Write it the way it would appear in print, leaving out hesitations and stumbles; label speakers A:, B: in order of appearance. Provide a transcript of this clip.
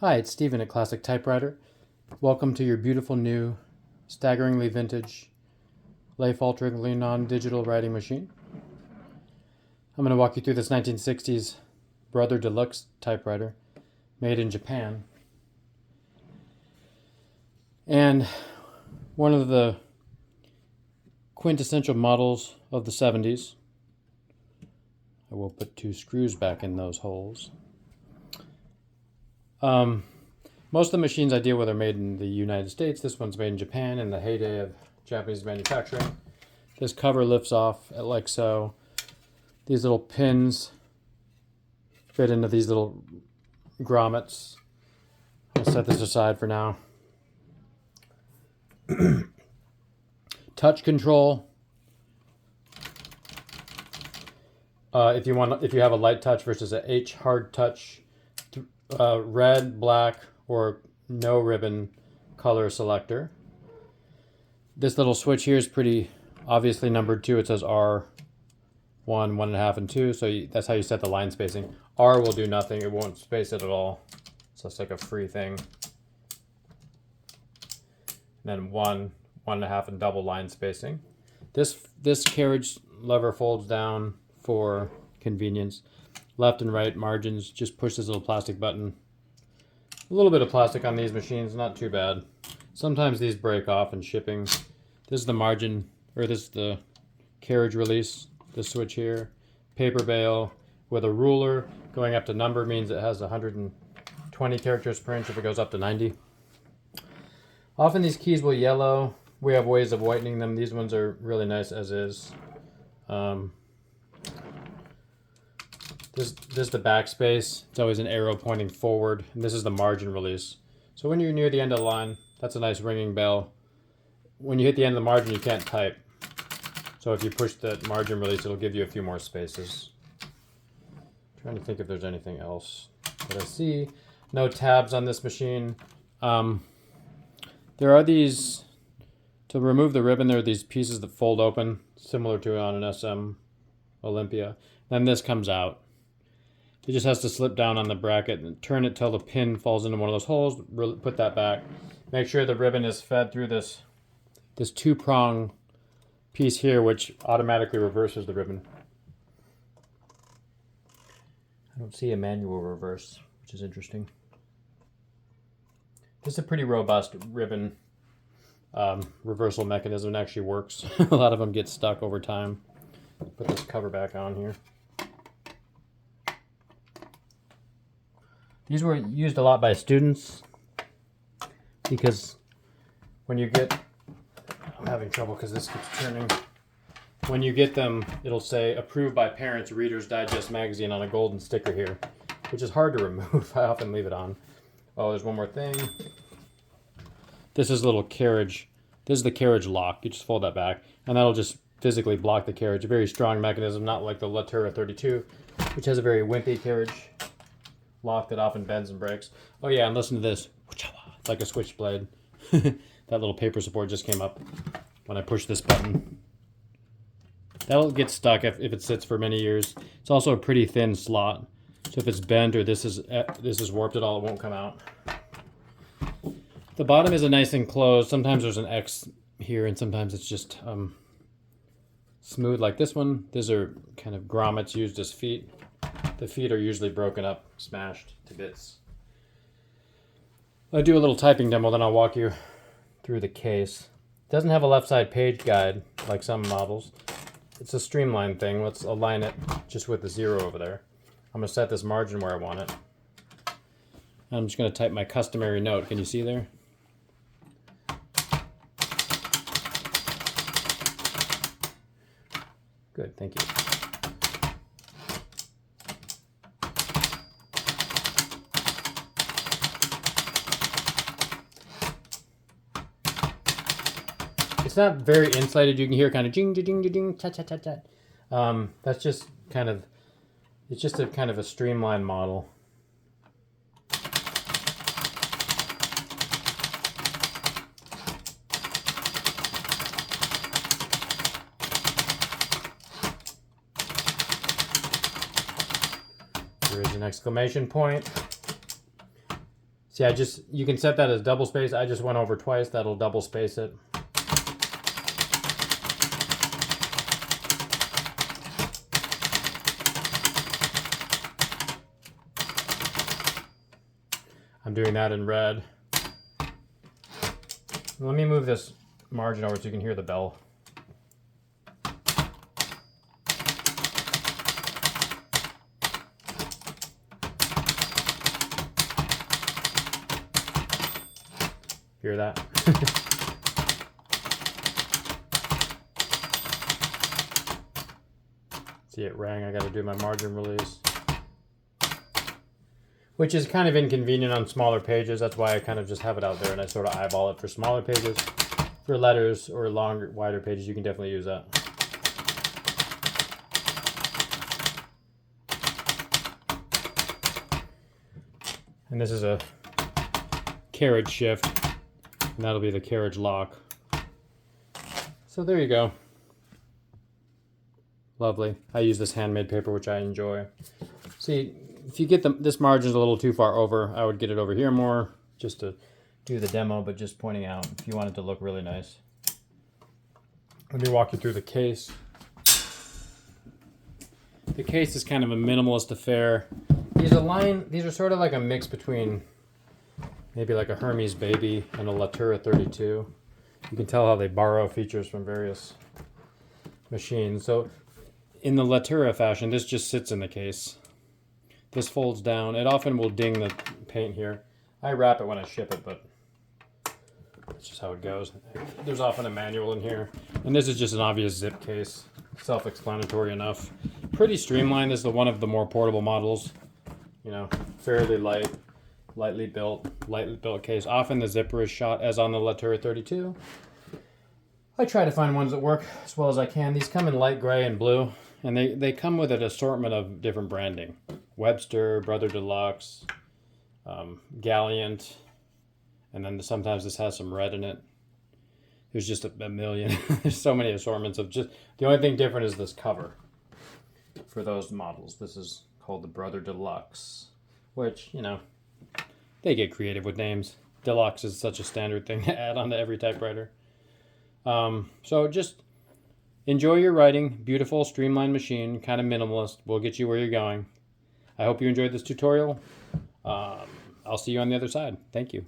A: Hi, it's Steven at Classic Typewriter. Welcome to your beautiful new, staggeringly vintage, life-alteringly non-digital writing machine. I'm going to walk you through this 1960s Brother Deluxe typewriter made in Japan. And one of the quintessential models of the 70s. I will put 2 screws back in those holes. Most of the machines I deal with are made in the United States. This one's made in Japan in the heyday of Japanese manufacturing. This cover lifts off like so. These little pins fit into these little grommets. I'll set this aside for now. Touch control. If you have a light touch versus an H hard touch, red, black, or no ribbon color selector. This little switch here is pretty obviously numbered 2. It says R1, 1.5, and 2. So that's how you set the line spacing. R will do nothing. It won't space it at all. So it's like a free thing. And then 1, 1.5, and double line spacing. This carriage lever folds down for convenience. Left and right margins, just push this little plastic button. A little bit of plastic on these machines, not too bad. Sometimes these break off in shipping. This is the margin, or this is the carriage release, this switch here. Paper bail with a ruler. Going up to number means it has 120 characters per inch if it goes up to 90. Often these keys will yellow. We have ways of whitening them. These ones are really nice as is. This is the backspace. It's always an arrow pointing forward. And this is the margin release. So when you're near the end of the line, that's a nice ringing bell. When you hit the end of the margin, you can't type. So if you push the margin release, it'll give you a few more spaces. Trying to think if there's anything else that I see. No tabs on this machine. There are these, to remove the ribbon, there are these pieces that fold open, similar to on an SM Olympia. Then this comes out. It just has to slip down on the bracket and turn it till the pin falls into one of those holes. Put that back. Make sure the ribbon is fed through this 2-prong piece here, which automatically reverses the ribbon. I don't see a manual reverse, which is interesting. This is a pretty robust ribbon reversal mechanism. It actually works. A lot of them get stuck over time. Put this cover back on here. These were used a lot by students because when you get, I'm having trouble because this keeps turning. When you get them, it'll say approved by parents, Reader's Digest magazine on a golden sticker here, which is hard to remove. I often leave it on. Oh, there's one more thing. This is a little carriage. This is the carriage lock. You just fold that back and that'll just physically block the carriage. A very strong mechanism, not like the Latura 32, which has a very wimpy carriage lock that often bends and breaks. Oh yeah, and listen to this. It's like a switchblade. That little paper support just came up when I push this button. That'll get stuck if it sits for many years. It's also a pretty thin slot, so if it's bent or this is warped at all, it won't come out. The bottom is a nice enclosed. Sometimes there's an X here, and sometimes it's just smooth like this one. These are kind of grommets used as feet. The feet are usually broken up, smashed to bits. I'll do a little typing demo, then I'll walk you through the case. It doesn't have a left side page guide like some models. It's a streamlined thing. Let's align it just with the 0 over there. I'm going to set this margin where I want it. And I'm just going to type my customary note. Can you see there? Good, thank you. It's not very insulated. You can hear kind of jing, jing, jing, jing, cha, cha, cha, cha. That's just kind of, it's just a kind of a streamlined model. There is an exclamation point. See, you can set that as double space. I just went over twice. That'll double space it. I'm doing that in red. Let me move this margin over so you can hear the bell. Hear that? See, it rang. I got to do my margin release. Which is kind of inconvenient on smaller pages. That's why I kind of just have it out there and I sort of eyeball it for smaller pages. For letters or longer, wider pages, you can definitely use that. And this is a carriage shift. And that'll be the carriage lock. So there you go. Lovely. I use this handmade paper, which I enjoy. See, if you get this margin a little too far over, I would get it over here more just to do the demo, but just pointing out if you want it to look really nice. Let me walk you through the case. The case is kind of a minimalist affair. These are sort of like a mix between maybe like a Hermes Baby and a Latura 32. You can tell how they borrow features from various machines. So in the Latura fashion, this just sits in the case. This folds down. It often will ding the paint here. I wrap it when I ship it, but that's just how it goes. There's often a manual in here. And this is just an obvious zip case. Self-explanatory enough. Pretty streamlined. This is one of the more portable models. You know, fairly lightly built case. Often the zipper is shot as on the Latura 32. I try to find ones that work as well as I can. These come in light gray and blue, and they come with an assortment of different branding. Webster, Brother Deluxe, Gallant, and then sometimes this has some red in it. There's just a million. There's so many assortments of just, the only thing different is this cover for those models. This is called the Brother Deluxe, which, you know, they get creative with names. Deluxe is such a standard thing to add onto every typewriter. So just enjoy your writing. Beautiful, streamlined machine, kind of minimalist. Will get you where you're going. I hope you enjoyed this tutorial. I'll see you on the other side. Thank you.